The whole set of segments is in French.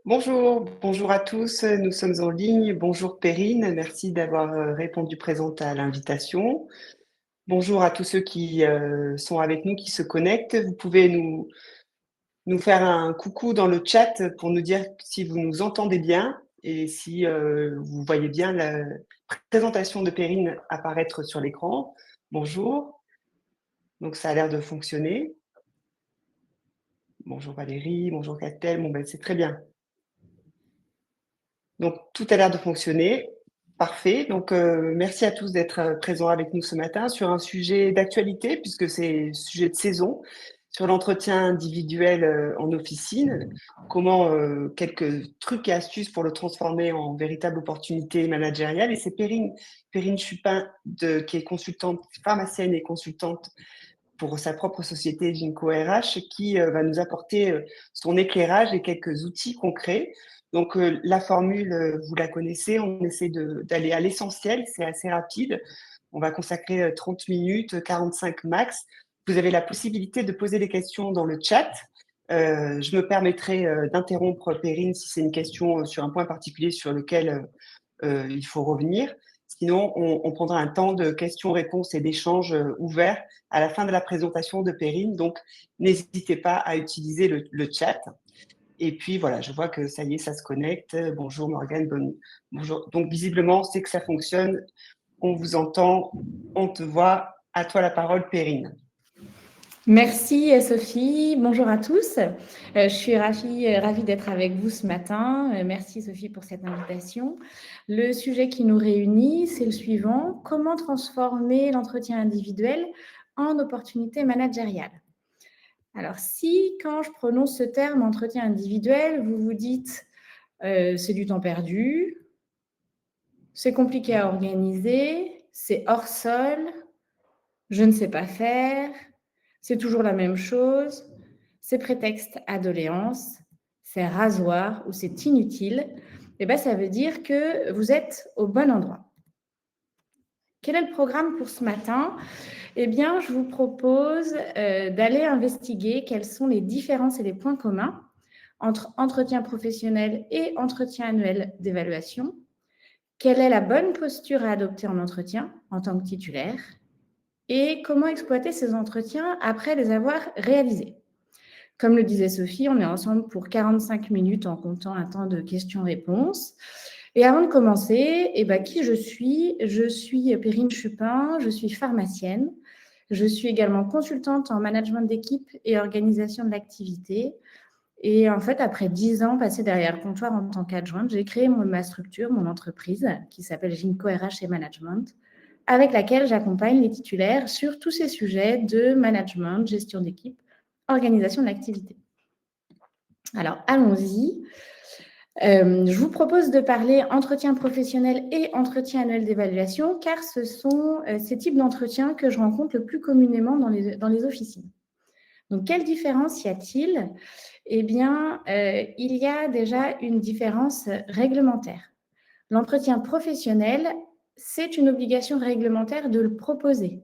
Bonjour à tous, nous sommes en ligne. Bonjour Perrine, merci d'avoir répondu présente à l'invitation. Bonjour à tous ceux qui sont avec nous, qui se connectent. Vous pouvez nous faire un coucou dans le chat pour nous dire si vous nous entendez bien et si vous voyez bien la présentation de Perrine apparaître sur l'écran. Bonjour, donc ça a l'air de fonctionner. Bonjour Valérie, bonjour Catel, bon ben c'est très bien. Donc, tout a l'air de fonctionner. Parfait. Donc, merci à tous d'être présents avec nous ce matin sur un sujet d'actualité, puisque c'est sujet de saison, sur l'entretien individuel en officine. Comment quelques trucs et astuces pour le transformer en véritable opportunité managériale. Et c'est Perrine Chupin, qui est consultante pharmacienne et consultante pour sa propre société Ginkgo RH, qui va nous apporter son éclairage et quelques outils concrets. Donc, la formule, vous la connaissez, on essaie d'aller à l'essentiel, c'est assez rapide. On va consacrer 30 minutes, 45 max. Vous avez la possibilité de poser des questions dans le chat. Je me permettrai d'interrompre Perrine si c'est une question sur un point particulier sur lequel il faut revenir. Sinon, on prendra un temps de questions-réponses et d'échanges ouverts à la fin de la présentation de Perrine. Donc, n'hésitez pas à utiliser le chat. Et puis, voilà, je vois que ça y est, ça se connecte. Bonjour Morgane, bonjour. Donc, visiblement, c'est que ça fonctionne. On vous entend, on te voit. À toi la parole, Perrine. Merci Sophie, bonjour à tous. Je suis ravie d'être avec vous ce matin. Merci Sophie pour cette invitation. Le sujet qui nous réunit, c'est le suivant: comment transformer l'entretien individuel en opportunité managériale? Alors si, quand je prononce ce terme entretien individuel, vous vous dites c'est du temps perdu, c'est compliqué à organiser, c'est hors sol, je ne sais pas faire, c'est toujours la même chose, c'est prétexte à doléance, c'est rasoir ou c'est inutile, et bien ça veut dire que vous êtes au bon endroit. Quel est le programme pour ce matin? Eh bien, je vous propose d'aller investiguer quelles sont les différences et les points communs entre entretien professionnel et entretien annuel d'évaluation. Quelle est la bonne posture à adopter en entretien en tant que titulaire? Et comment exploiter ces entretiens après les avoir réalisés. Comme le disait Sophie, on est ensemble pour 45 minutes en comptant un temps de questions-réponses. Et avant de commencer, qui je suis? Je suis Perrine Chupin, je suis pharmacienne. Je suis également consultante en management d'équipe et organisation de l'activité. Et en fait, après 10 ans passés derrière le comptoir en tant qu'adjointe, j'ai créé ma structure, mon entreprise, qui s'appelle Ginkgo RH et Management, avec laquelle j'accompagne les titulaires sur tous ces sujets de management, gestion d'équipe, organisation de l'activité. Alors, allons-y. Je vous propose de parler entretien professionnel et entretien annuel d'évaluation, car ce sont ces types d'entretiens que je rencontre le plus communément dans les officines. Donc, quelle différence y a-t-il? Eh bien, il y a déjà une différence réglementaire. L'entretien professionnel, c'est une obligation réglementaire de le proposer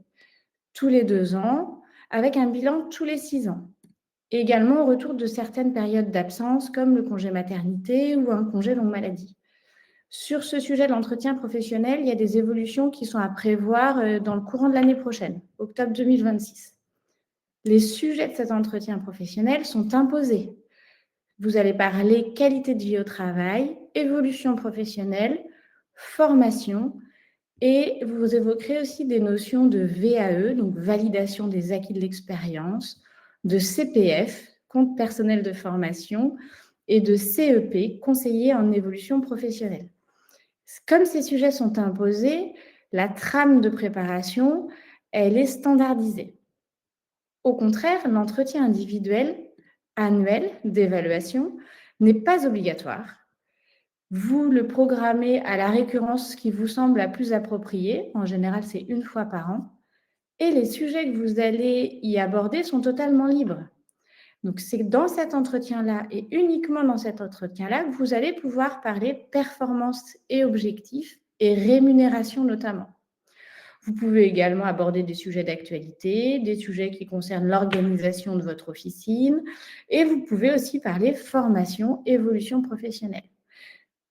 tous les 2 ans, avec un bilan tous les 6 ans. Et également au retour de certaines périodes d'absence, comme le congé maternité ou un congé longue maladie. Sur ce sujet de l'entretien professionnel, il y a des évolutions qui sont à prévoir dans le courant de l'année prochaine, octobre 2026. Les sujets de cet entretien professionnel sont imposés. Vous allez parler qualité de vie au travail, évolution professionnelle, formation, et vous évoquerez aussi des notions de VAE, donc validation des acquis de l'expérience, de CPF, compte personnel de formation, et de CEP, conseiller en évolution professionnelle. Comme ces sujets sont imposés, la trame de préparation, elle est standardisée. Au contraire, l'entretien individuel annuel d'évaluation n'est pas obligatoire. Vous le programmez à la récurrence qui vous semble la plus appropriée. En général, c'est 1 fois par an. Et les sujets que vous allez y aborder sont totalement libres. Donc, c'est dans cet entretien-là et uniquement dans cet entretien-là que vous allez pouvoir parler performance et objectifs et rémunération notamment. Vous pouvez également aborder des sujets d'actualité, des sujets qui concernent l'organisation de votre officine, et vous pouvez aussi parler formation, évolution professionnelle.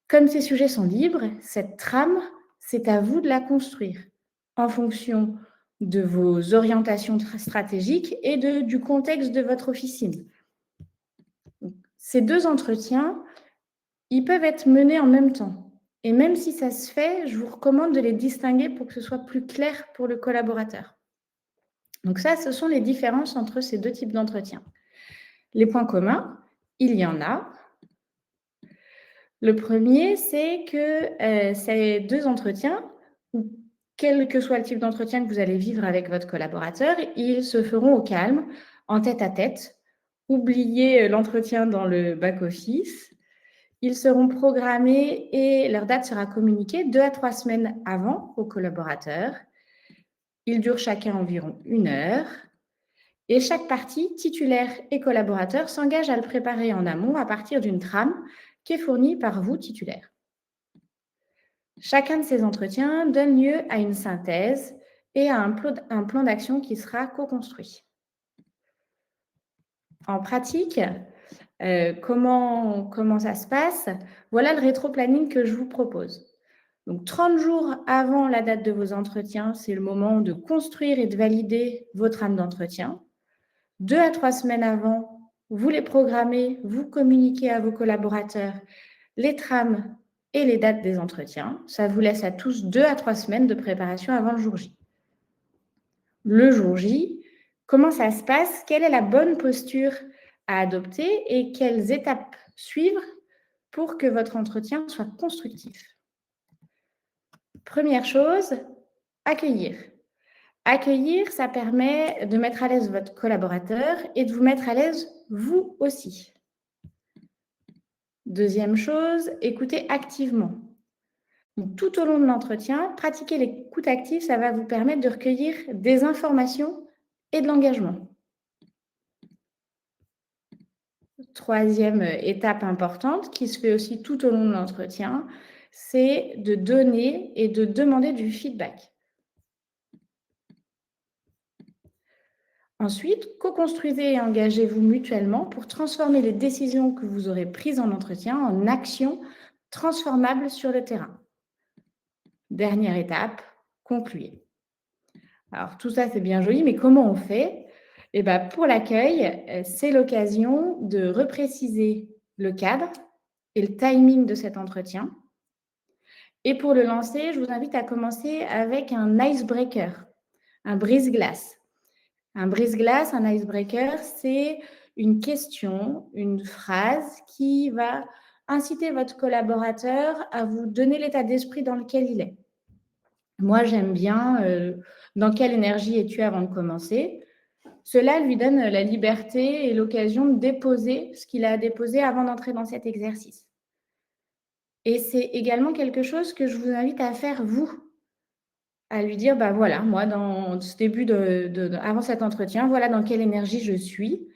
Comme ces sujets sont libres, cette trame, c'est à vous de la construire en fonction de vos orientations stratégiques et du contexte de votre officine. Ces 2 entretiens, ils peuvent être menés en même temps. Et même si ça se fait, je vous recommande de les distinguer pour que ce soit plus clair pour le collaborateur. Donc ça, ce sont les différences entre ces 2 types d'entretiens. Les points communs, il y en a. Le premier, c'est que ces 2 entretiens, quel que soit le type d'entretien que vous allez vivre avec votre collaborateur, ils se feront au calme, en tête-à-tête. Oubliez l'entretien dans le back-office. Ils seront programmés et leur date sera communiquée 2 à 3 semaines avant aux collaborateurs. Ils durent chacun environ 1 heure. Et chaque partie, titulaire et collaborateur, s'engage à le préparer en amont à partir d'une trame qui est fournie par vous, titulaire. Chacun de ces entretiens donne lieu à une synthèse et à un plan d'action qui sera co-construit. En pratique, comment ça se passe? Voilà le rétro-planning que je vous propose. Donc, 30 jours avant la date de vos entretiens, c'est le moment de construire et de valider vos trames d'entretien. 2 à 3 semaines avant, vous les programmez, vous communiquez à vos collaborateurs les trames et les dates des entretiens. Ça vous laisse à tous 2 à 3 semaines de préparation avant le jour J. Le jour J, comment ça se passe? Quelle est la bonne posture à adopter et quelles étapes suivre pour que votre entretien soit constructif? Première chose, accueillir. Accueillir, ça permet de mettre à l'aise votre collaborateur et de vous mettre à l'aise vous aussi. Deuxième chose, écoutez activement. Donc, tout au long de l'entretien, pratiquer l'écoute active, ça va vous permettre de recueillir des informations et de l'engagement. Troisième étape importante qui se fait aussi tout au long de l'entretien, c'est de donner et de demander du feedback. Ensuite, co-construisez et engagez-vous mutuellement pour transformer les décisions que vous aurez prises en entretien en actions transformables sur le terrain. Dernière étape, concluez. Alors, tout ça, c'est bien joli, mais comment on fait? Eh bien, pour l'accueil, c'est l'occasion de repréciser le cadre et le timing de cet entretien. Et pour le lancer, je vous invite à commencer avec un icebreaker, un brise-glace. Un brise-glace, un icebreaker, c'est une question, une phrase qui va inciter votre collaborateur à vous donner l'état d'esprit dans lequel il est. Moi, j'aime bien dans quelle énergie es-tu avant de commencer. Cela lui donne la liberté et l'occasion de déposer ce qu'il a à déposer avant d'entrer dans cet exercice. Et c'est également quelque chose que je vous invite à faire vous, à lui dire, bah voilà, moi, dans ce début avant cet entretien, voilà dans quelle énergie je suis,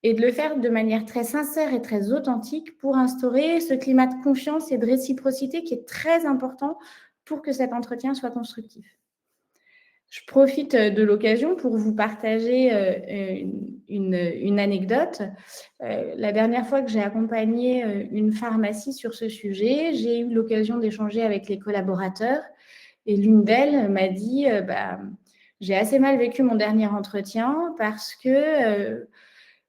et de le faire de manière très sincère et très authentique pour instaurer ce climat de confiance et de réciprocité qui est très important pour que cet entretien soit constructif. Je profite de l'occasion pour vous partager une anecdote. La dernière fois que j'ai accompagné une pharmacie sur ce sujet, j'ai eu l'occasion d'échanger avec les collaborateurs et l'une d'elles m'a dit j'ai assez mal vécu mon dernier entretien parce que je ne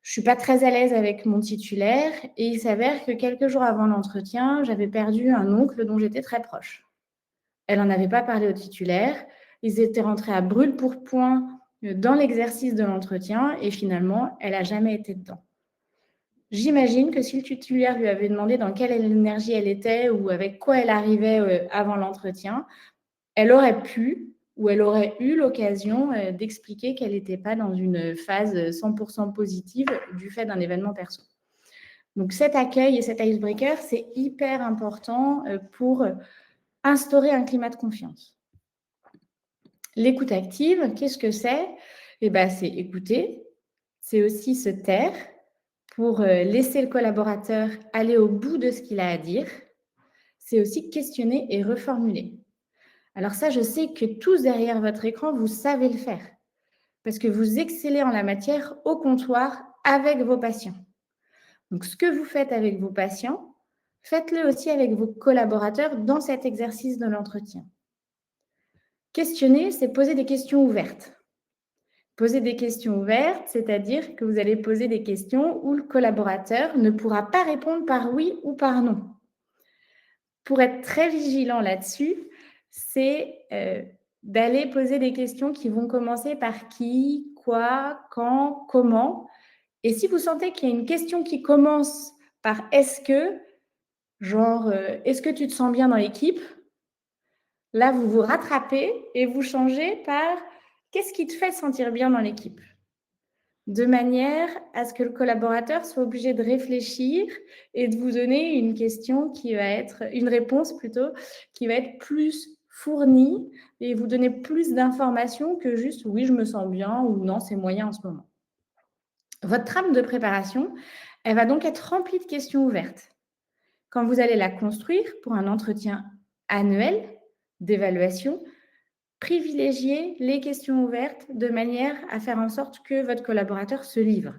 suis pas très à l'aise avec mon titulaire et il s'avère que quelques jours avant l'entretien, j'avais perdu un oncle dont j'étais très proche. Elle n'en avait pas parlé au titulaire. Ils étaient rentrés à brûle-pourpoint dans l'exercice de l'entretien et finalement, elle n'a jamais été dedans. J'imagine que si le titulaire lui avait demandé dans quelle énergie elle était ou avec quoi elle arrivait avant l'entretien, elle aurait pu ou elle aurait eu l'occasion d'expliquer qu'elle n'était pas dans une phase 100% positive du fait d'un événement perso. Donc cet accueil et cet icebreaker, c'est hyper important pour instaurer un climat de confiance. L'écoute active, qu'est-ce que c'est? Eh bien, c'est écouter, c'est aussi se taire pour laisser le collaborateur aller au bout de ce qu'il a à dire. C'est aussi questionner et reformuler. Alors ça, je sais que tous derrière votre écran, vous savez le faire parce que vous excellez en la matière au comptoir avec vos patients. Donc, ce que vous faites avec vos patients, faites-le aussi avec vos collaborateurs dans cet exercice de l'entretien. Questionner, c'est poser des questions ouvertes. Poser des questions ouvertes, c'est-à-dire que vous allez poser des questions où le collaborateur ne pourra pas répondre par oui ou par non. Pour être très vigilant là-dessus, c'est d'aller poser des questions qui vont commencer par qui, quoi, quand, comment. Et si vous sentez qu'il y a une question qui commence par est-ce que, genre est-ce que tu te sens bien dans l'équipe? Là, vous vous rattrapez et vous changez par qu'est-ce qui te fait sentir bien dans l'équipe? De manière à ce que le collaborateur soit obligé de réfléchir et de vous donner une question qui va être, une réponse plutôt, qui va être plus fournie et vous donner plus d'informations que juste oui, je me sens bien ou non, c'est moyen en ce moment. Votre trame de préparation, elle va donc être remplie de questions ouvertes. Quand vous allez la construire pour un entretien annuel d'évaluation, privilégiez les questions ouvertes de manière à faire en sorte que votre collaborateur se livre.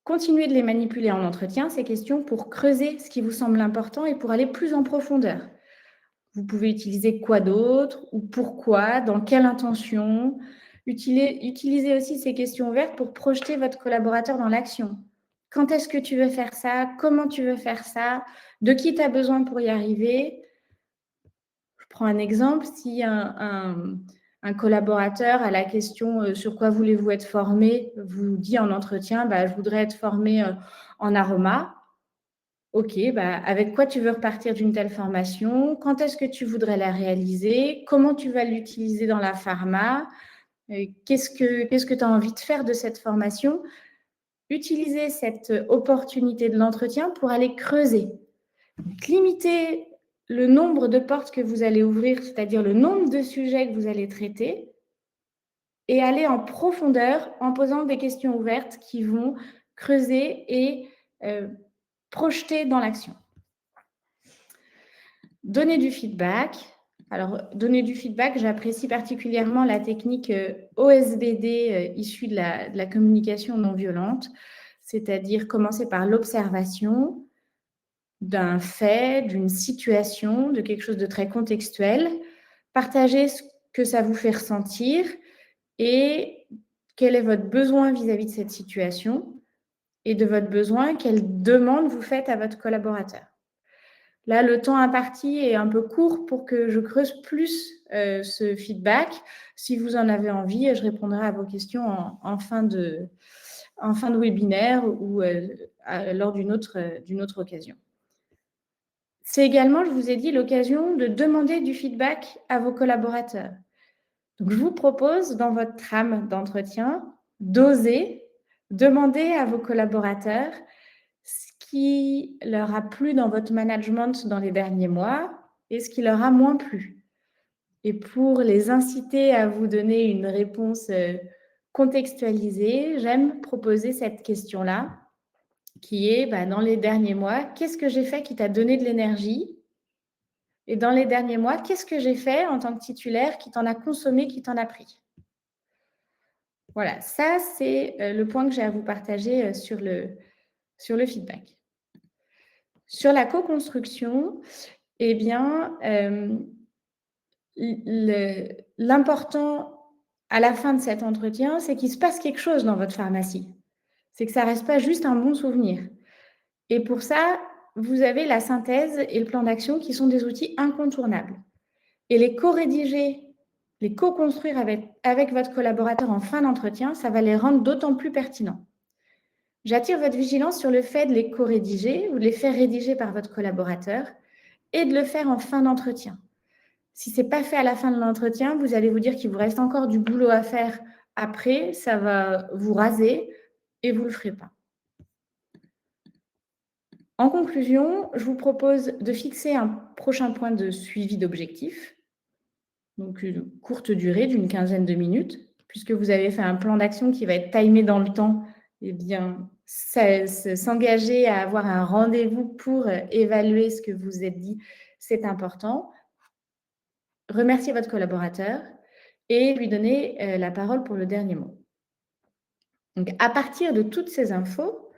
Continuez de les manipuler en entretien, ces questions, pour creuser ce qui vous semble important et pour aller plus en profondeur. Vous pouvez utiliser quoi d'autre ou pourquoi, dans quelle intention. Utilisez aussi ces questions ouvertes pour projeter votre collaborateur dans l'action. Quand est-ce que tu veux faire ça? Comment tu veux faire ça? De qui tu as besoin pour y arriver? Je prends un exemple. Si un collaborateur à la question sur quoi voulez-vous être formé vous dit en entretien, je voudrais être formé en aroma. Ok, avec quoi tu veux repartir d'une telle formation? Quand est-ce que tu voudrais la réaliser? Comment tu vas l'utiliser dans la pharma? Qu'est-ce que tu as envie de faire de cette formation? Utilisez cette opportunité de l'entretien pour aller creuser. Donc, limitez le nombre de portes que vous allez ouvrir, c'est-à-dire le nombre de sujets que vous allez traiter, et aller en profondeur en posant des questions ouvertes qui vont creuser et projeter dans l'action. Donner du feedback. Alors, donner du feedback, j'apprécie particulièrement la technique OSBD issue de la communication non violente, c'est-à-dire commencer par l'observation d'un fait, d'une situation, de quelque chose de très contextuel, partager ce que ça vous fait ressentir et quel est votre besoin vis-à-vis de cette situation et de votre besoin, quelle demande vous faites à votre collaborateur. Là, le temps imparti est un peu court pour que je creuse plus ce feedback. Si vous en avez envie, je répondrai à vos questions en fin de webinaire ou lors d'une autre occasion. C'est également, je vous ai dit, l'occasion de demander du feedback à vos collaborateurs. Donc, je vous propose, dans votre trame d'entretien, d'oser demander à vos collaborateurs ce qui leur a plu dans votre management dans les derniers mois et ce qui leur a moins plu. Et pour les inciter à vous donner une réponse contextualisée, j'aime proposer cette question-là, qui est, dans les derniers mois, qu'est-ce que j'ai fait qui t'a donné de l'énergie? Et dans les derniers mois, qu'est-ce que j'ai fait en tant que titulaire qui t'en a consommé, qui t'en a pris? Voilà, ça, c'est le point que j'ai à vous partager sur le feedback. Sur la co-construction, eh bien, l'important à la fin de cet entretien, c'est qu'il se passe quelque chose dans votre pharmacie. C'est que ça ne reste pas juste un bon souvenir. Et pour ça, vous avez la synthèse et le plan d'action qui sont des outils incontournables. Et les co-rédiger, les co-construire avec votre collaborateur en fin d'entretien, ça va les rendre d'autant plus pertinents. J'attire votre vigilance sur le fait de les co-rédiger ou de les faire rédiger par votre collaborateur et de le faire en fin d'entretien. Si ce n'est pas fait à la fin de l'entretien, vous allez vous dire qu'il vous reste encore du boulot à faire après, ça va vous raser et vous ne le ferez pas. En conclusion, je vous propose de fixer un prochain point de suivi d'objectifs, donc une courte durée d'une quinzaine de minutes, puisque vous avez fait un plan d'action qui va être timé dans le temps. Eh bien, s'engager à avoir un rendez-vous pour évaluer ce que vous êtes dit, c'est important. remercier votre collaborateur et lui donner la parole pour le dernier mot. Donc, à partir de toutes ces infos,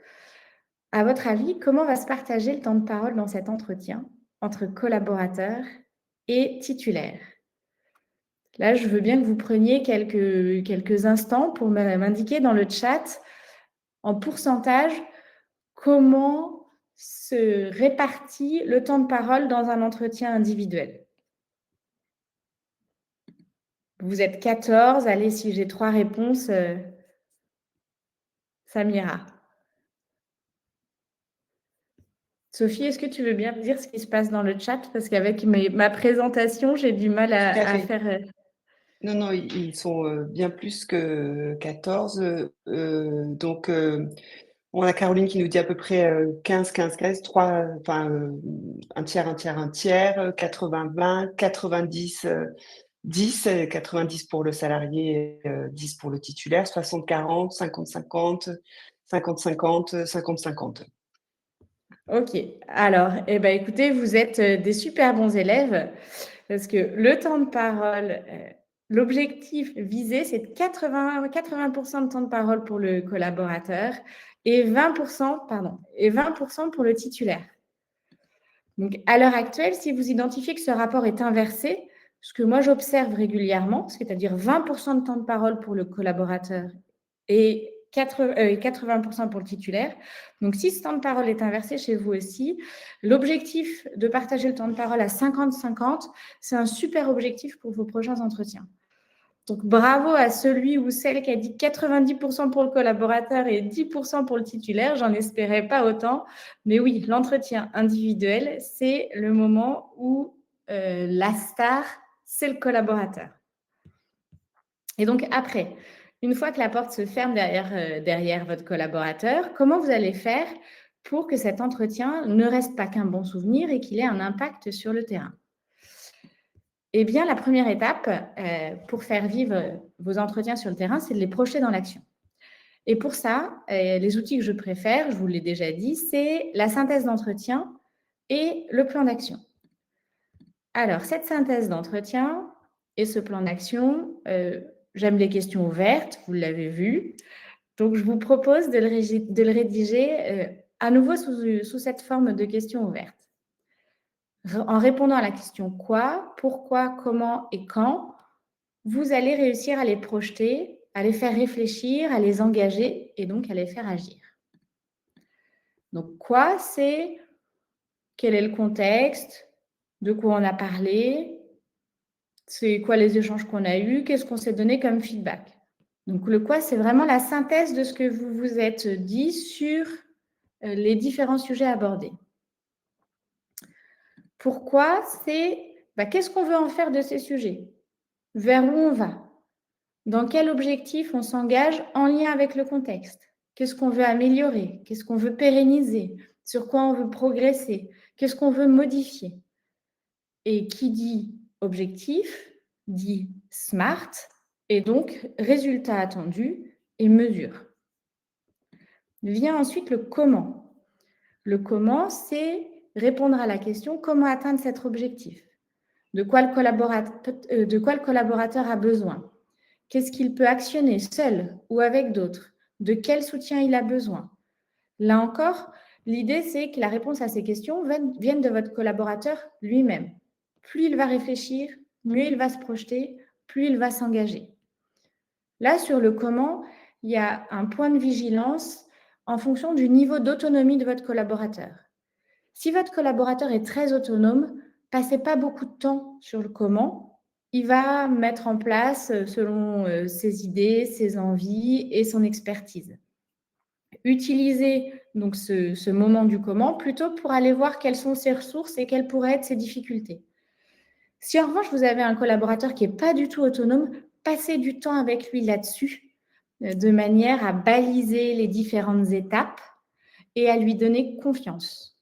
à votre avis, comment va se partager le temps de parole dans cet entretien entre collaborateurs et titulaires? Là, je veux bien que vous preniez quelques instants pour m'indiquer dans le chat, en pourcentage, comment se répartit le temps de parole dans un entretien individuel. Vous êtes 14, allez, si j'ai 3 réponses, ça m'ira. Sophie, est-ce que tu veux bien me dire ce qui se passe dans le chat? Parce qu'avec ma présentation, j'ai du mal Tout à à fait. faire… Non, non, ils sont bien plus que 14. Donc, on a Caroline qui nous dit à peu près 15, 15, 15, 3, enfin, un tiers, un tiers, un tiers, 80, 20, 90, 10, 90 pour le salarié, 10 pour le titulaire, 60, 40, 50, 50, 50, 50, 50, 50. Ok, alors, eh ben, écoutez, vous êtes des super bons élèves parce que le temps de parole, l'objectif visé, c'est 80% de temps de parole pour le collaborateur et 20%, et 20% pour le titulaire. Donc, à l'heure actuelle, si vous identifiez que ce rapport est inversé, ce que moi j'observe régulièrement, c'est-à-dire 20% de temps de parole pour le collaborateur et 80% pour le titulaire. Donc, si ce temps de parole est inversé chez vous aussi, l'objectif de partager le temps de parole à 50-50, c'est un super objectif pour vos prochains entretiens. Donc, bravo à celui ou celle qui a dit 90% pour le collaborateur et 10% pour le titulaire. J'en espérais pas autant. Mais oui, l'entretien individuel, c'est le moment où la star, c'est le collaborateur. Et donc, après, une fois que la porte se ferme derrière votre collaborateur, comment vous allez faire pour que cet entretien ne reste pas qu'un bon souvenir et qu'il ait un impact sur le terrain? Eh bien, la première étape pour faire vivre vos entretiens sur le terrain, c'est de les projeter dans l'action. Et pour ça, les outils que je préfère, je vous l'ai déjà dit, c'est la synthèse d'entretien et le plan d'action. Alors, cette synthèse d'entretien et ce plan d'action, j'aime les questions ouvertes, vous l'avez vu. Donc, je vous propose de le rédiger à nouveau sous cette forme de questions ouvertes. En répondant à la question quoi, pourquoi, comment et quand, vous allez réussir à les projeter, à les faire réfléchir, à les engager et donc à les faire agir. Donc, quoi, c'est quel est le contexte, de quoi on a parlé, c'est quoi les échanges qu'on a eus, qu'est-ce qu'on s'est donné comme feedback. Donc, le quoi, c'est vraiment la synthèse de ce que vous vous êtes dit sur les différents sujets abordés. Pourquoi, c'est qu'est-ce qu'on veut en faire de ces sujets? Vers où on va? Dans quel objectif on s'engage en lien avec le contexte? Qu'est-ce qu'on veut améliorer? Qu'est-ce qu'on veut pérenniser? Sur quoi on veut progresser? Qu'est-ce qu'on veut modifier? Et qui dit objectif, dit SMART, et donc résultat attendu et mesure. Vient ensuite le comment. Le comment, c'est répondre à la question comment atteindre cet objectif? De quoi le collaborateur a besoin? Qu'est-ce qu'il peut actionner seul ou avec d'autres? De quel soutien il a besoin? Là encore, l'idée, c'est que la réponse à ces questions vienne de votre collaborateur lui-même. Plus il va réfléchir, mieux il va se projeter, plus il va s'engager. Là, sur le comment, il y a un point de vigilance en fonction du niveau d'autonomie de votre collaborateur. Si votre collaborateur est très autonome, passez pas beaucoup de temps sur le comment. Il va mettre en place selon ses idées, ses envies et son expertise. Utilisez donc ce moment du comment plutôt pour aller voir quelles sont ses ressources et quelles pourraient être ses difficultés. Si en revanche vous avez un collaborateur qui n'est pas du tout autonome, passez du temps avec lui là-dessus de manière à baliser les différentes étapes et à lui donner confiance.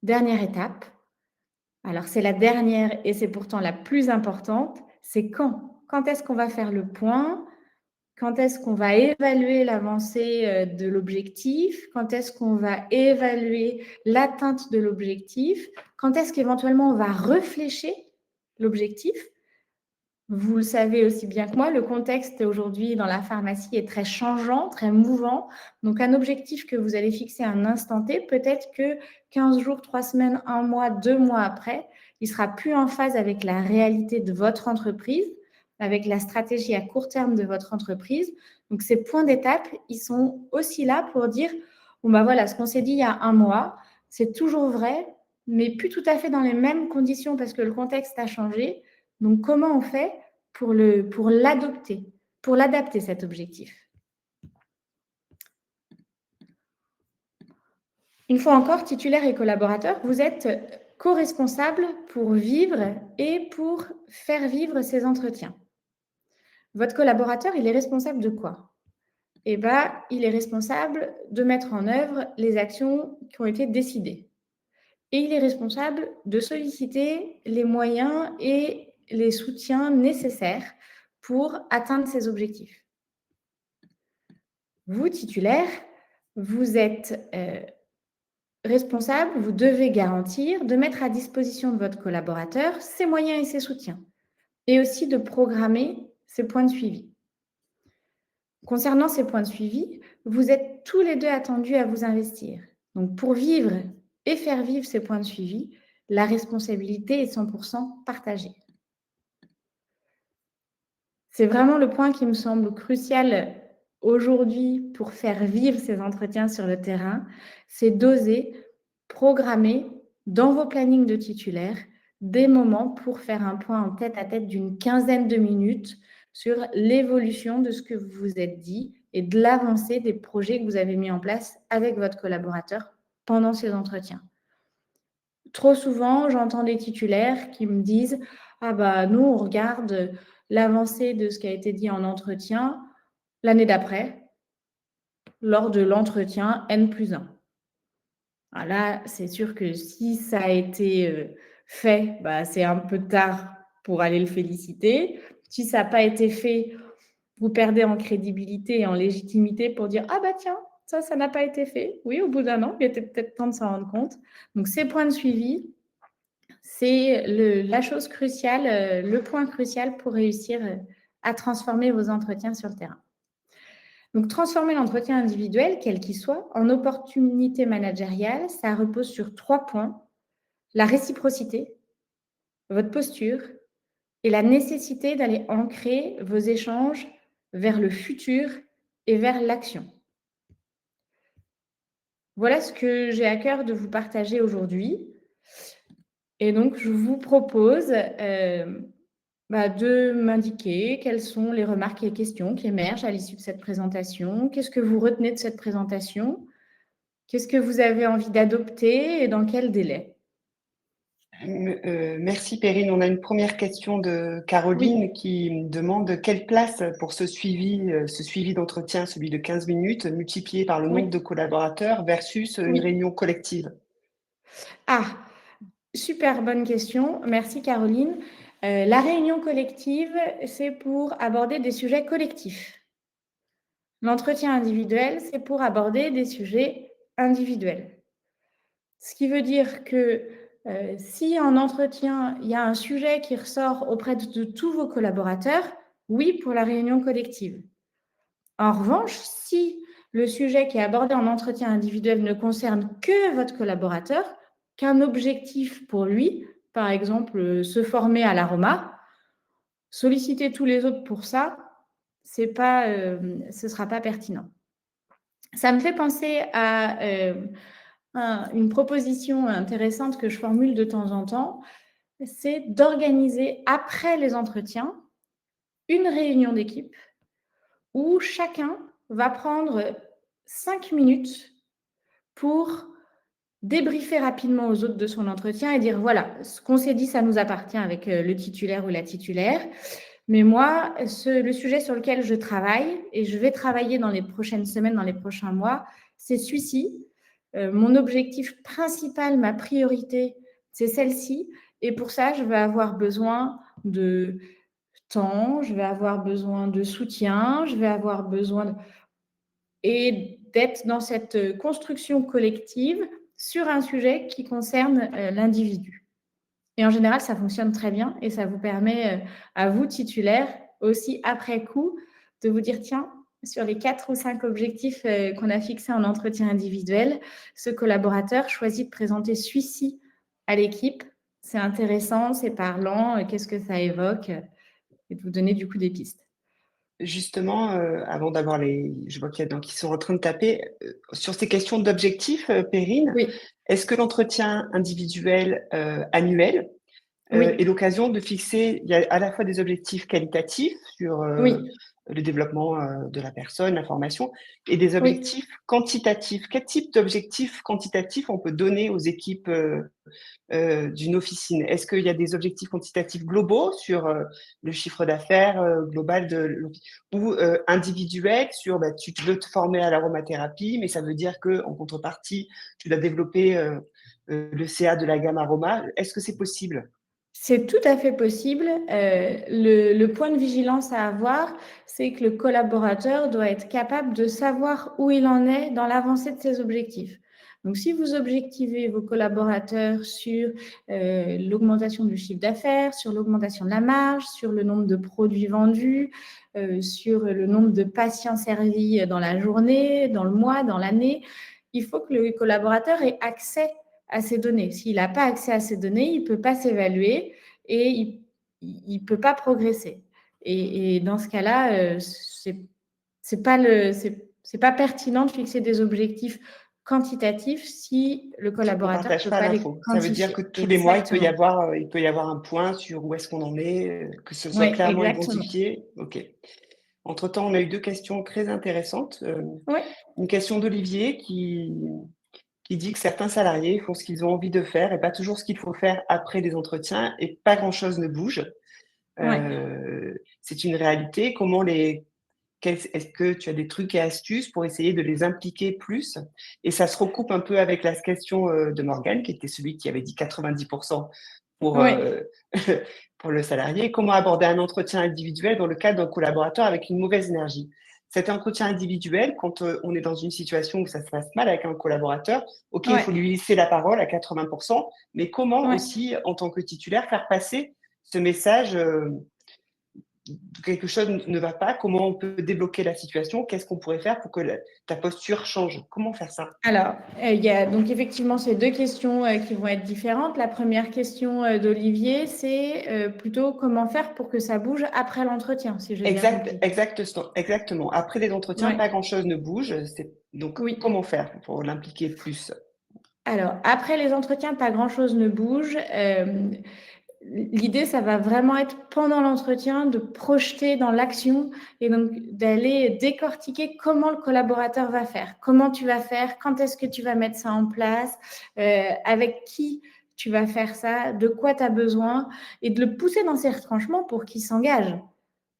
Dernière étape, alors c'est la dernière et c'est pourtant la plus importante, c'est quand. Quand est-ce qu'on va faire le point? Quand est-ce qu'on va évaluer l'avancée de l'objectif? Quand est-ce qu'on va évaluer l'atteinte de l'objectif? Quand est-ce qu'éventuellement on va reflécher l'objectif. Vous le savez aussi bien que moi, le contexte aujourd'hui dans la pharmacie est très changeant, très mouvant. Donc, un objectif que vous allez fixer à un instant T, peut-être que 15 jours, 3 semaines, 1 mois, 2 mois après, il sera plus en phase avec la réalité de votre entreprise, avec la stratégie à court terme de votre entreprise. Donc, ces points d'étape, ils sont aussi là pour dire, bon, bah voilà, ce qu'on s'est dit il y a 1 mois, c'est toujours vrai, mais plus tout à fait dans les mêmes conditions parce que le contexte a changé. Donc, comment on fait pour l'adopter, pour l'adapter, cet objectif? Une fois encore, titulaire et collaborateur, vous êtes co-responsables pour vivre et pour faire vivre ces entretiens. Votre collaborateur, il est responsable de quoi? Eh bien, il est responsable de mettre en œuvre les actions qui ont été décidées. Et il est responsable de solliciter les moyens et les soutiens nécessaires pour atteindre ces objectifs. Vous, titulaire, vous êtes responsable, vous devez garantir de mettre à disposition de votre collaborateur ses moyens et ses soutiens, et aussi de programmer ses points de suivi. Concernant ces points de suivi, vous êtes tous les deux attendus à vous investir. Donc, pour vivre et faire vivre ces points de suivi, la responsabilité est 100% partagée. C'est vraiment le point qui me semble crucial aujourd'hui pour faire vivre ces entretiens sur le terrain, c'est d'oser programmer dans vos plannings de titulaires des moments pour faire un point en tête-à-tête d'une quinzaine de minutes sur l'évolution de ce que vous vous êtes dit et de l'avancée des projets que vous avez mis en place avec votre collaborateur pendant ces entretiens. Trop souvent, j'entends des titulaires qui me disent « Ah bah, nous, on regarde l'avancée de ce qui a été dit en entretien l'année d'après, lors de l'entretien N+1. » Alors là, c'est sûr que si ça a été fait, bah, c'est un peu tard pour aller le féliciter. Si ça n'a pas été fait, vous perdez en crédibilité et en légitimité pour dire « Ah bah tiens, ça n'a pas été fait. Oui, au bout d'1 an, il était peut-être temps de s'en rendre compte. » Donc, ces points de suivi, c'est la chose cruciale, le point crucial pour réussir à transformer vos entretiens sur le terrain. Donc, transformer l'entretien individuel, quel qu'il soit, en opportunité managériale, ça repose sur 3 points. La réciprocité, votre posture et la nécessité d'aller ancrer vos échanges vers le futur et vers l'action. Voilà ce que j'ai à cœur de vous partager aujourd'hui. Et donc, je vous propose de m'indiquer quelles sont les remarques et questions qui émergent à l'issue de cette présentation. Qu'est-ce que vous retenez de cette présentation? Qu'est-ce que vous avez envie d'adopter et dans quel délai? Merci Perrine. On a une première question de Caroline qui me demande quelle place pour ce suivi d'entretien, celui de 15 minutes, multiplié par le nombre de collaborateurs versus une réunion collective. Ah, super bonne question. Merci Caroline. La réunion collective, c'est pour aborder des sujets collectifs. L'entretien individuel, c'est pour aborder des sujets individuels. Ce qui veut dire que si en entretien, il y a un sujet qui ressort auprès de tous vos collaborateurs, oui, pour la réunion collective. En revanche, si le sujet qui est abordé en entretien individuel ne concerne que votre collaborateur, qu'un objectif pour lui, par exemple se former à l'aroma, solliciter tous les autres pour ça, ce ne sera pas pertinent. Ça me fait penser à une proposition intéressante que je formule de temps en temps, c'est d'organiser après les entretiens une réunion d'équipe où chacun va prendre 5 minutes pour débriefer rapidement aux autres de son entretien et dire voilà, ce qu'on s'est dit, ça nous appartient avec le titulaire ou la titulaire. Mais moi, le sujet sur lequel je travaille et je vais travailler dans les prochaines semaines, dans les prochains mois, c'est celui-ci. Mon objectif principal, ma priorité, c'est celle-ci. Et pour ça, je vais avoir besoin de temps, je vais avoir besoin de soutien, je vais avoir besoin et d'être dans cette construction collective sur un sujet qui concerne l'individu. Et en général, ça fonctionne très bien et ça vous permet, à vous, titulaires, aussi après coup, de vous dire, tiens, sur les 4 ou 5 objectifs qu'on a fixés en entretien individuel, ce collaborateur choisit de présenter celui-ci à l'équipe. C'est intéressant, c'est parlant, qu'est-ce que ça évoque et de vous donner du coup des pistes. Justement, avant d'avoir je vois qu'il y a qui sont en train de taper, sur ces questions d'objectifs, Perrine, Oui, est-ce que l'entretien individuel, annuel, est oui, l'occasion de fixer il y a à la fois des objectifs qualitatifs sur, oui, le développement, de la personne, la formation et des oui. objectifs quantitatifs? Quel type d'objectifs quantitatifs on peut donner aux équipes, d'une officine? Est-ce qu'il y a des objectifs quantitatifs globaux sur, le chiffre d'affaires, global de ou, individuels sur, bah, tu veux te former à l'aromathérapie, mais ça veut dire qu'en contrepartie, tu dois développer, le CA de la gamme aroma. Est-ce que c'est possible? C'est tout à fait possible. Le point de vigilance à avoir, c'est que le collaborateur doit être capable de savoir où il en est dans l'avancée de ses objectifs. Donc, si vous objectivez vos collaborateurs sur l'augmentation du chiffre d'affaires, sur l'augmentation de la marge, sur le nombre de produits vendus, sur le nombre de patients servis dans la journée, dans le mois, dans l'année, il faut que le collaborateur ait accès à ces données. S'il n'a pas accès à ces données, il ne peut pas s'évaluer et il ne peut pas progresser. Et dans ce cas-là, c'est pas pertinent de fixer des objectifs quantitatifs si le Si on collaborateur ne partage peut pas pas les l'info. Ça veut dire que quantifier. tous les mois, Exactement. il peut y avoir un point sur où est-ce qu'on en est, que ce soit Oui, clairement exactement. identifié. OK. Entre-temps, on a eu 2 questions très intéressantes. Oui, Une question d'Olivier qui dit que certains salariés font ce qu'ils ont envie de faire et pas toujours ce qu'il faut faire après les entretiens et pas grand-chose ne bouge. oui. C'est une réalité. Est-ce que tu as des trucs et astuces pour essayer de les impliquer plus? Et ça se recoupe un peu avec la question, de Morgane, qui était celui qui avait dit 90 pour, Oui. pour le salarié. Comment aborder un entretien individuel dans le cadre d'un collaborateur avec une mauvaise énergie? Cet entretien individuel, quand, on est dans une situation où ça se passe mal avec un collaborateur, OK, il Ouais, faut lui laisser la parole à 80 mais comment ouais. aussi, en tant que titulaire, faire passer ce message, quelque chose ne va pas, comment on peut débloquer la situation? Qu'est-ce qu'on pourrait faire pour que ta posture change? Comment faire ça? Alors, il y a donc effectivement ces deux questions qui vont être différentes. La première question d'Olivier, c'est plutôt comment faire pour que ça bouge après l'entretien, si j'ai bien compris. Exactement. Après les entretiens, Ouais, pas grand-chose ne bouge. Donc, oui. comment faire pour l'impliquer plus? Alors, après les entretiens, pas grand-chose ne bouge. L'idée, ça va vraiment être pendant l'entretien de projeter dans l'action et donc d'aller décortiquer comment le collaborateur va faire, comment tu vas faire, quand est-ce que tu vas mettre ça en place, avec qui tu vas faire ça, de quoi tu as besoin et de le pousser dans ses retranchements pour qu'il s'engage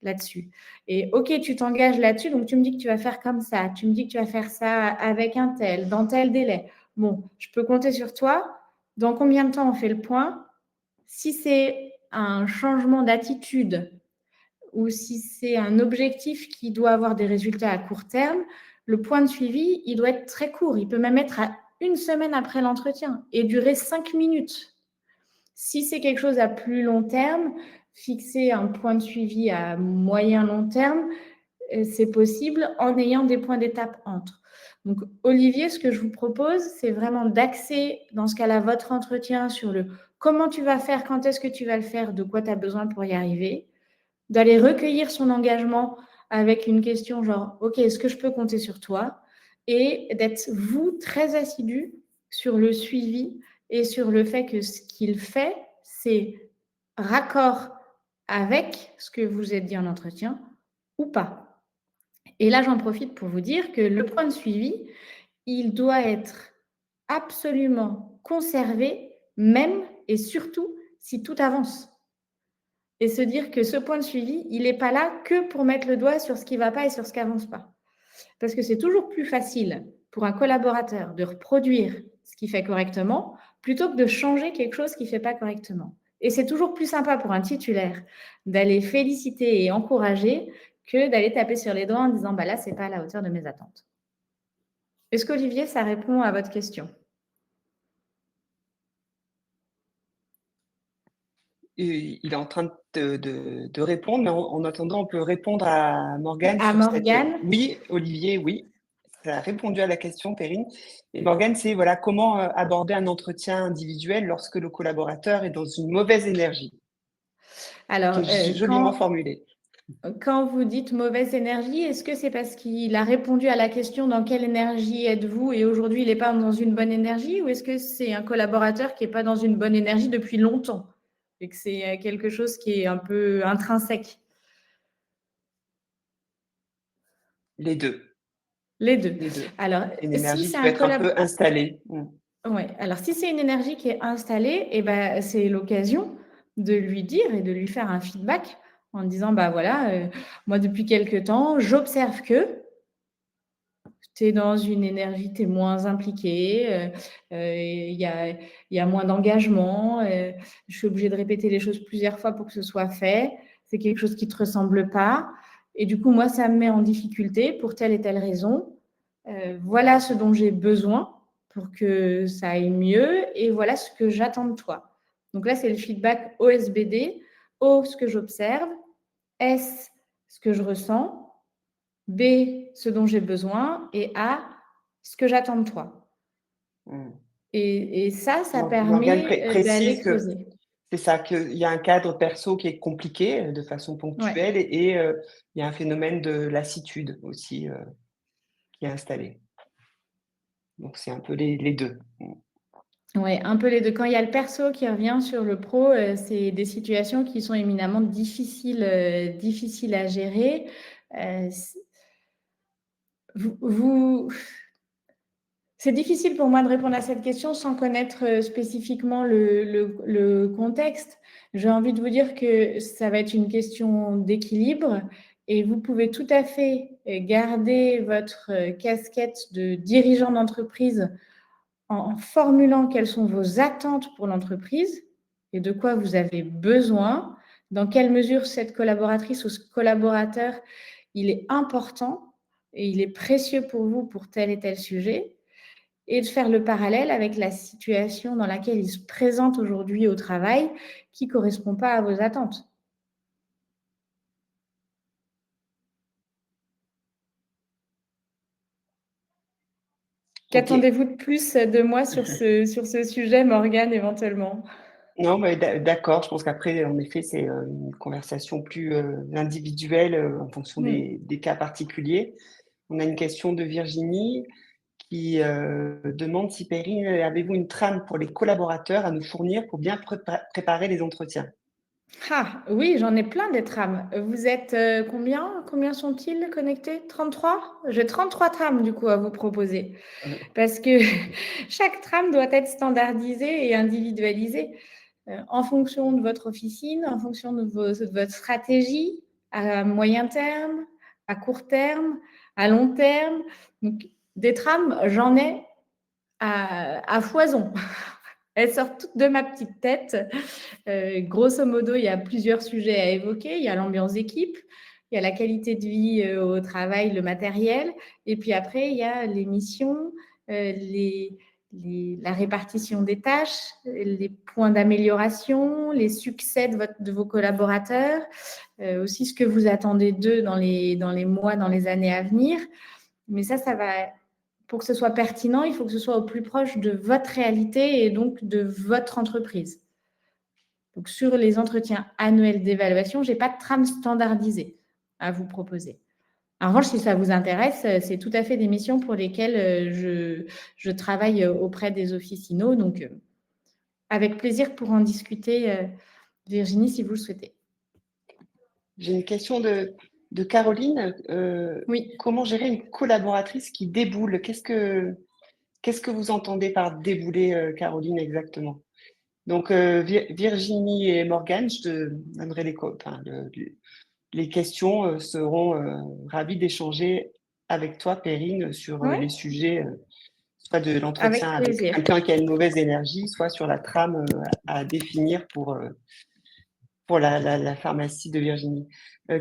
là-dessus. Et ok, tu t'engages là-dessus, donc tu me dis que tu vas faire comme ça, tu me dis que tu vas faire ça avec un tel, dans tel délai. Bon, je peux compter sur toi. Dans combien de temps on fait le point? Si c'est un changement d'attitude ou si c'est un objectif qui doit avoir des résultats à court terme, le point de suivi, il doit être très court. Il peut même être à une semaine après l'entretien et durer 5 minutes. Si c'est quelque chose à plus long terme, fixer un point de suivi à moyen long terme, c'est possible en ayant des points d'étape entre. Donc, Olivier, ce que je vous propose, c'est vraiment d'axer, dans ce cas-là, votre entretien sur le comment tu vas faire, quand est-ce que tu vas le faire, de quoi tu as besoin pour y arriver, d'aller recueillir son engagement avec une question genre, OK, est-ce que je peux compter sur toi? Et d'être, vous, très assidu sur le suivi et sur le fait que ce qu'il fait, c'est raccord avec ce que vous êtes dit en entretien ou pas. Et là, j'en profite pour vous dire que le point de suivi, il doit être absolument conservé, même et surtout si tout avance. Et se dire que ce point de suivi, il n'est pas là que pour mettre le doigt sur ce qui ne va pas et sur ce qui n'avance pas. Parce que c'est toujours plus facile pour un collaborateur de reproduire ce qu'il fait correctement plutôt que de changer quelque chose qu'il ne fait pas correctement. Et c'est toujours plus sympa pour un titulaire d'aller féliciter et encourager que d'aller taper sur les doigts en disant bah là, ce n'est pas à la hauteur de mes attentes. Est-ce qu'Olivier, ça répond à votre question? il est en train de répondre, mais en attendant, on peut répondre à Morgane À sur cette… Morgane. Oui, Olivier, oui, ça a répondu à la question, Perrine. Et Morgane, c'est voilà, comment aborder un entretien individuel lorsque le collaborateur est dans une mauvaise énergie, qui Alors, est joliment formulé. quand vous dites mauvaise énergie, est-ce que c'est parce qu'il a répondu à la question dans quelle énergie êtes-vous et aujourd'hui il n'est pas dans une bonne énergie, ou est-ce que c'est un collaborateur qui n'est pas dans une bonne énergie depuis longtemps et que c'est quelque chose qui est un peu intrinsèque? Les deux, Les deux. les deux. Alors, C'est une si énergie c'est qui peut un être un collab... peu installée. Ouais. Alors, si c'est une énergie qui est installée, eh ben, c'est l'occasion de lui dire et de lui faire un feedback en disant, bah voilà, moi depuis quelques temps, j'observe que tu es dans une énergie, tu es moins impliqué, il y a moins d'engagement, je suis obligée de répéter les choses plusieurs fois pour que ce soit fait, c'est quelque chose qui ne te ressemble pas. Et du coup, moi, ça me met en difficulté pour telle et telle raison. Voilà ce dont j'ai besoin pour que ça aille mieux et voilà ce que j'attends de toi. Donc là, c'est le feedback OSBD. O, ce que j'observe. S, ce que je ressens. B, ce dont j'ai besoin, et A, ce que j'attends de toi. Mm. Et ça Morgane permet d'aller précise que creuser. c'est ça, qu'il y a un cadre perso qui est compliqué de façon Ouais. ponctuelle et il y a un phénomène de lassitude aussi qui est installé. Donc, c'est un peu les deux. Ouais, un peu les deux. Quand il y a le perso qui revient sur le pro, c'est des situations qui sont éminemment difficiles à gérer. Euh, vous, C'est difficile pour moi de répondre à cette question sans connaître spécifiquement le contexte. J'ai envie de vous dire que ça va être une question d'équilibre et vous pouvez tout à fait garder votre casquette de dirigeant d'entreprise en formulant quelles sont vos attentes pour l'entreprise et de quoi vous avez besoin, dans quelle mesure cette collaboratrice ou ce collaborateur, il est important et il est précieux pour vous pour tel et tel sujet, et de faire le parallèle avec la situation dans laquelle il se présente aujourd'hui au travail qui ne correspond pas à vos attentes. Ok. Qu'attendez-vous de plus de moi sur ce sujet, Morgane, éventuellement? Non, mais d'accord. Je pense qu'après, en effet, c'est une conversation plus individuelle en fonction des cas particuliers. On a une question de Virginie qui demande si Perrine, avez-vous une trame pour les collaborateurs à nous fournir pour bien préparer les entretiens? Ah, oui, j'en ai plein des trames. Vous êtes combien? Combien sont-ils connectés? 33? J'ai 33 trames du coup à vous proposer. Parce que chaque trame doit être standardisée et individualisée en fonction de votre officine, en fonction de votre stratégie à moyen terme, à court terme, à long terme. Donc, des trames, j'en ai à foison. Elles sortent toutes de ma petite tête. Grosso modo, il y a plusieurs sujets à évoquer. Il y a l'ambiance d'équipe, il y a la qualité de vie au travail, le matériel. Et puis après, il y a les missions, la répartition des tâches, les points d'amélioration, les succès de vos collaborateurs, aussi ce que vous attendez d'eux dans les mois, dans les années à venir. Mais ça va, pour que ce soit pertinent, il faut que ce soit au plus proche de votre réalité et donc de votre entreprise. Donc, sur les entretiens annuels d'évaluation, je n'ai pas de trame standardisée à vous proposer. En revanche, si ça vous intéresse, c'est tout à fait des missions pour lesquelles je travaille auprès des officinaux. Donc, avec plaisir pour en discuter, Virginie, si vous le souhaitez. J'ai une question de Caroline. Oui. Comment gérer une collaboratrice qui déboule? Qu'est-ce que vous entendez par débouler, Caroline, exactement? Donc, Virginie et Morgane, je te donnerai les questions, seront ravis d'échanger avec toi, Perrine, sur Ouais, les sujets, soit de l'entretien avec avec plaisir. quelqu'un qui a une mauvaise énergie, soit sur la trame à définir pour la pharmacie de Virginie.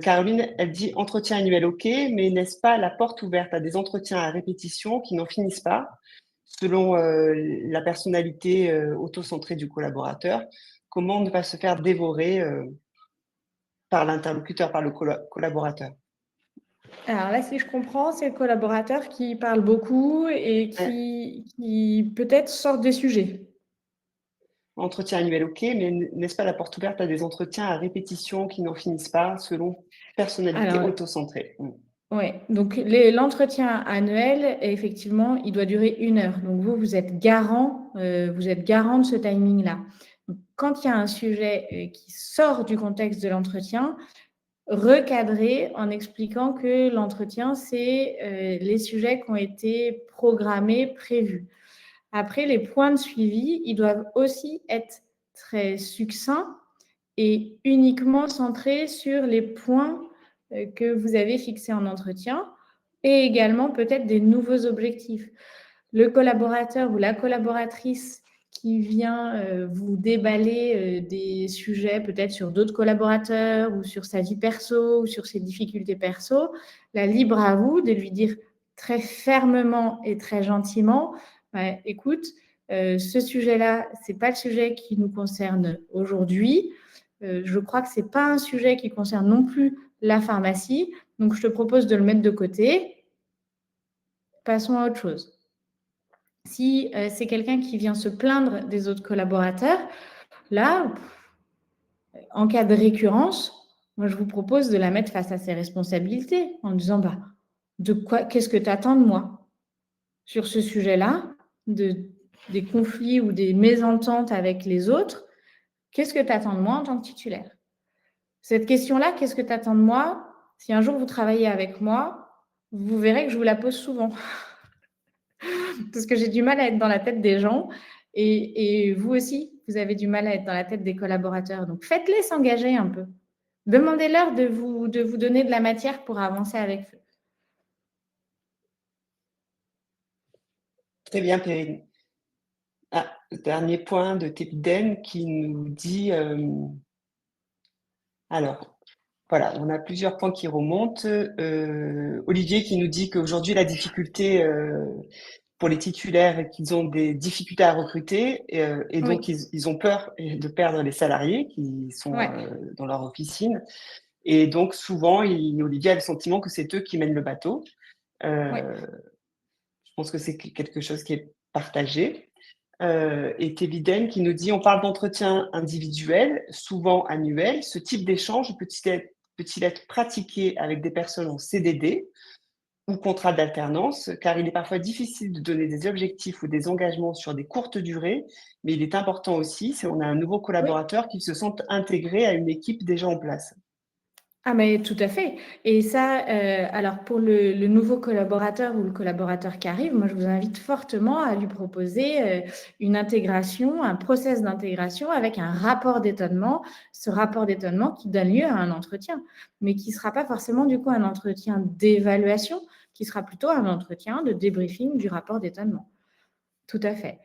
Caroline, elle dit entretien annuel, ok, mais n'est-ce pas la porte ouverte à des entretiens à répétition qui n'en finissent pas, selon la personnalité autocentrée du collaborateur? comment ne pas se faire dévorer par l'interlocuteur, par le collaborateur. Alors là, si je comprends, c'est le collaborateur qui parle beaucoup et Ouais. qui peut-être sort des sujets. Entretien annuel, ok, mais n'est-ce pas la porte ouverte à des entretiens à répétition qui n'en finissent pas selon personnalité Alors, autocentrée? ouais, donc l'entretien annuel, effectivement, il doit durer 1 heure. Donc vous êtes garant de ce timing-là. Donc, quand il y a un sujet qui sort du contexte de l'entretien, recadrer en expliquant que l'entretien, c'est les sujets qui ont été programmés, prévus. Après, les points de suivi, ils doivent aussi être très succincts et uniquement centrés sur les points que vous avez fixés en entretien et également peut-être des nouveaux objectifs. Le collaborateur ou la collaboratrice qui vient vous déballer des sujets peut-être sur d'autres collaborateurs ou sur sa vie perso ou sur ses difficultés perso, là, libre à vous de lui dire très fermement et très gentiment, écoute, ce sujet-là, ce n'est pas le sujet qui nous concerne aujourd'hui. Je crois que ce n'est pas un sujet qui concerne non plus la pharmacie, donc je te propose de le mettre de côté. Passons à autre chose. Si c'est quelqu'un qui vient se plaindre des autres collaborateurs, là, en cas de récurrence, moi, je vous propose de la mettre face à ses responsabilités en disant qu'est-ce que tu attends de moi sur ce sujet-là, des conflits ou des mésententes avec les autres, qu'est-ce que tu attends de moi en tant que titulaire? Cette question-là, qu'est-ce que tu attends de moi? Si un jour vous travaillez avec moi, vous verrez que je vous la pose souvent. Parce que j'ai du mal à être dans la tête des gens et vous aussi, vous avez du mal à être dans la tête des collaborateurs. Donc, faites-les s'engager un peu. Demandez-leur de vous donner de la matière pour avancer avec eux. Très bien, Perrine. Ah, dernier point de Tépiden qui nous dit, alors, voilà, on a plusieurs points qui remontent. Olivier qui nous dit qu'aujourd'hui, la difficulté pour les titulaires est qu'ils ont des difficultés à recruter et donc Oui, ils ont peur de perdre les salariés qui sont ouais, dans leur officine. Et donc, souvent, Olivier a le sentiment que c'est eux qui mènent le bateau. ouais. Je pense que c'est quelque chose qui est partagé. Et Teviden qui nous dit: «On parle d'entretien individuel, souvent annuel. Ce type d'échange peut-il être pratiqué avec des personnes en CDD ou contrat d'alternance? Car il est parfois difficile de donner des objectifs ou des engagements sur des courtes durées, mais il est important aussi si on a un nouveau Oui. collaborateur qui se sente intégré à une équipe déjà en place». Ah mais tout à fait et ça, alors pour le nouveau collaborateur ou le collaborateur qui arrive, moi je vous invite fortement à lui proposer, une intégration, un process d'intégration avec un rapport d'étonnement. Ce rapport d'étonnement qui donne lieu à un entretien, mais qui ne sera pas forcément du coup un entretien d'évaluation, qui sera plutôt un entretien de débriefing du rapport d'étonnement. Tout à fait.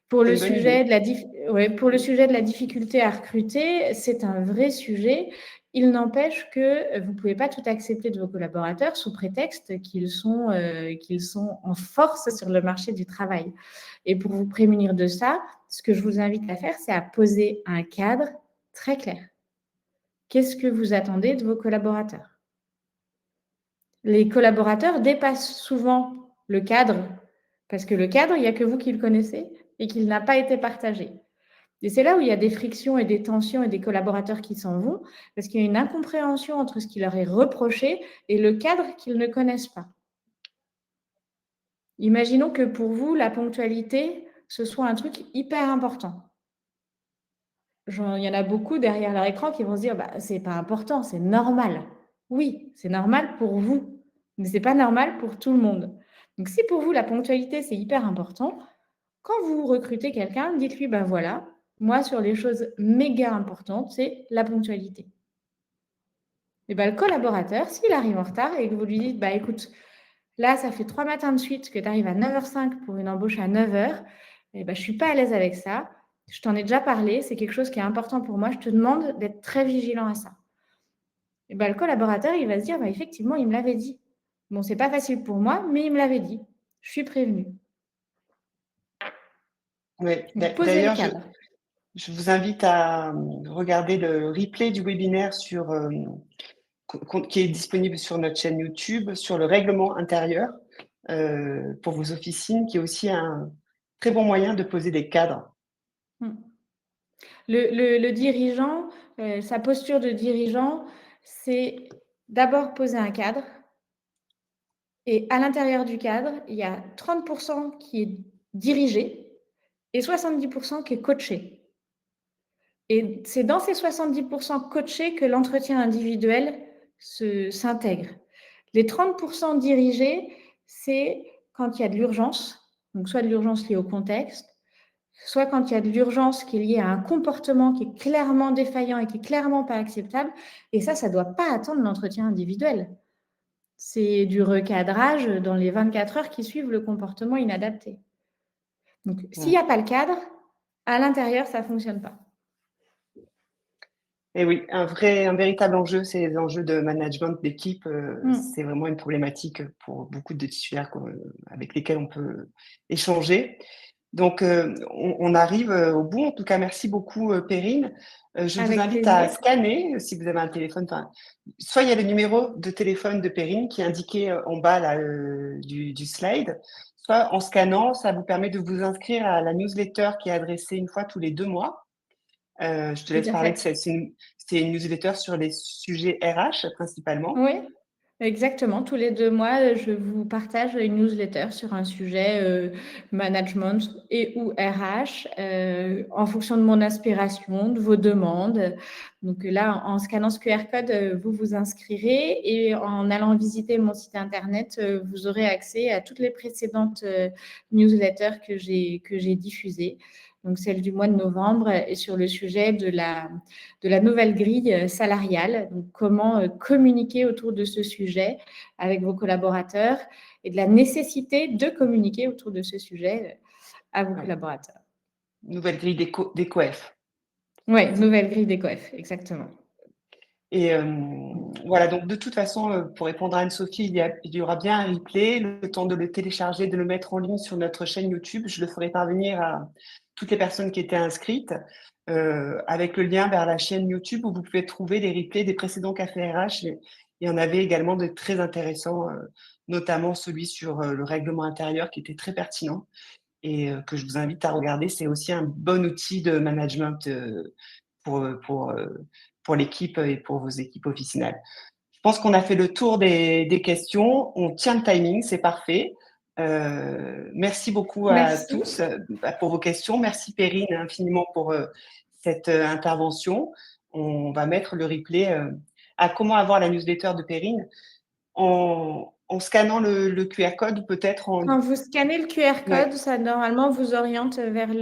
Pour C'est le une bonne sujet idée. de pour le sujet de la difficulté à recruter, c'est un vrai sujet. Il n'empêche que vous ne pouvez pas tout accepter de vos collaborateurs sous prétexte qu'ils sont en force sur le marché du travail. Et pour vous prémunir de ça, ce que je vous invite à faire, c'est à poser un cadre très clair. Qu'est-ce que vous attendez de vos collaborateurs? Les collaborateurs dépassent souvent le cadre, parce que le cadre, il n'y a que vous qui le connaissez et qu'il n'a pas été partagé. Et c'est là où il y a des frictions et des tensions et des collaborateurs qui s'en vont, parce qu'il y a une incompréhension entre ce qui leur est reproché et le cadre qu'ils ne connaissent pas. Imaginons que pour vous, la ponctualité, ce soit un truc hyper important. Il y en a beaucoup derrière leur écran qui vont se dire c'est pas important, c'est normal. Oui, c'est normal pour vous, mais c'est pas normal pour tout le monde. Donc, si pour vous, la ponctualité, c'est hyper important, quand vous recrutez quelqu'un, dites-lui voilà, moi, sur les choses méga importantes, c'est la ponctualité. Et le collaborateur, s'il arrive en retard et que vous lui dites écoute, là, ça fait 3 matins de suite que tu arrives à 9h05 pour une embauche à 9h, je ne suis pas à l'aise avec ça. Je t'en ai déjà parlé, c'est quelque chose qui est important pour moi. Je te demande d'être très vigilant à ça. Et le collaborateur, il va se dire effectivement, il me l'avait dit. Bon, c'est pas facile pour moi, mais il me l'avait dit. Je suis prévenue. Oui, Donc, posez le d'ailleurs, cadre. Je vous invite à regarder le replay du webinaire qui est disponible sur notre chaîne YouTube, sur le règlement intérieur pour vos officines, qui est aussi un très bon moyen de poser des cadres. Le dirigeant, sa posture de dirigeant, c'est d'abord poser un cadre. Et à l'intérieur du cadre, il y a 30% qui est dirigé et 70% qui est coaché. Et c'est dans ces 70% coachés que l'entretien individuel s'intègre. Les 30% dirigés, c'est quand il y a de l'urgence, donc soit de l'urgence liée au contexte, soit quand il y a de l'urgence qui est liée à un comportement qui est clairement défaillant et qui est clairement pas acceptable. Et ça ne doit pas attendre l'entretien individuel. C'est du recadrage dans les 24 heures qui suivent le comportement inadapté. Donc, s'il n'y a pas le cadre, à l'intérieur, ça ne fonctionne pas. Et oui, un véritable enjeu, c'est les enjeux de management d'équipe. C'est vraiment une problématique pour beaucoup de titulaires avec lesquels on peut échanger. Donc, on arrive au bout. En tout cas, merci beaucoup, Perrine. Je vous invite à scanner, si vous avez un téléphone. Soit il y a le numéro de téléphone de Perrine qui est indiqué en bas là, du slide, soit en scannant, ça vous permet de vous inscrire à la newsletter qui est adressée une fois tous les 2 mois. Je te laisse parler de ça. C'est une newsletter sur les sujets RH principalement. Oui, exactement. Tous les 2 mois, je vous partage une newsletter sur un sujet management et ou RH en fonction de mon aspiration, de vos demandes. Donc là, en scannant ce QR code, vous vous inscrirez et en allant visiter mon site internet, vous aurez accès à toutes les précédentes newsletters que j'ai diffusées. Donc celle du mois de novembre, est sur le sujet de la nouvelle grille salariale, donc comment communiquer autour de ce sujet avec vos collaborateurs et de la nécessité de communiquer autour de ce sujet à vos collaborateurs. Nouvelle grille des COEF. Oui, nouvelle grille des COEF, exactement. Et voilà, donc de toute façon, pour répondre à Anne-Sophie, il y aura bien un replay, le temps de le télécharger, de le mettre en ligne sur notre chaîne YouTube. Je le ferai parvenir à toutes les personnes qui étaient inscrites avec le lien vers la chaîne YouTube où vous pouvez trouver les replays des précédents cafés RH. Il y en avait également de très intéressants, notamment celui sur le règlement intérieur qui était très pertinent et que je vous invite à regarder. C'est aussi un bon outil de management pour l'équipe et pour vos équipes officinales. Je pense qu'on a fait le tour des questions. On tient le timing, c'est parfait. Merci beaucoup à tous pour vos questions. Merci Perrine infiniment pour cette intervention. On va mettre le replay à comment avoir la newsletter de Perrine en scannant le QR code ou peut-être Quand vous scannez le QR code, ça normalement vous oriente vers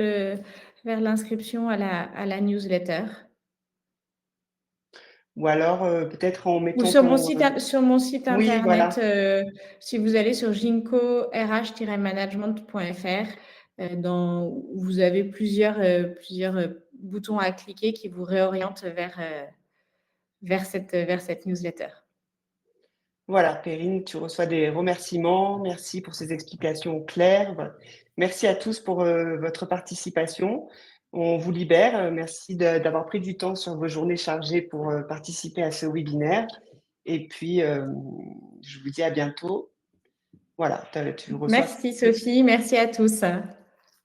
l'inscription à la newsletter. Ou alors peut-être en mettant Ou sur mon site internet, voilà. Si vous allez sur ginko-rh-management.fr, vous avez plusieurs boutons à cliquer qui vous réorientent vers cette newsletter. Voilà, Perrine, tu reçois des remerciements. Merci pour ces explications claires. Voilà. Merci à tous pour votre participation. On vous libère. Merci d'avoir pris du temps sur vos journées chargées pour participer à ce webinaire. Et puis, je vous dis à bientôt. Voilà, tu reçois. Merci Sophie, merci à tous.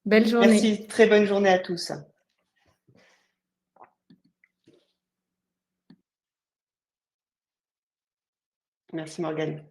Belle journée. Merci, très bonne journée à tous. Merci Morgane.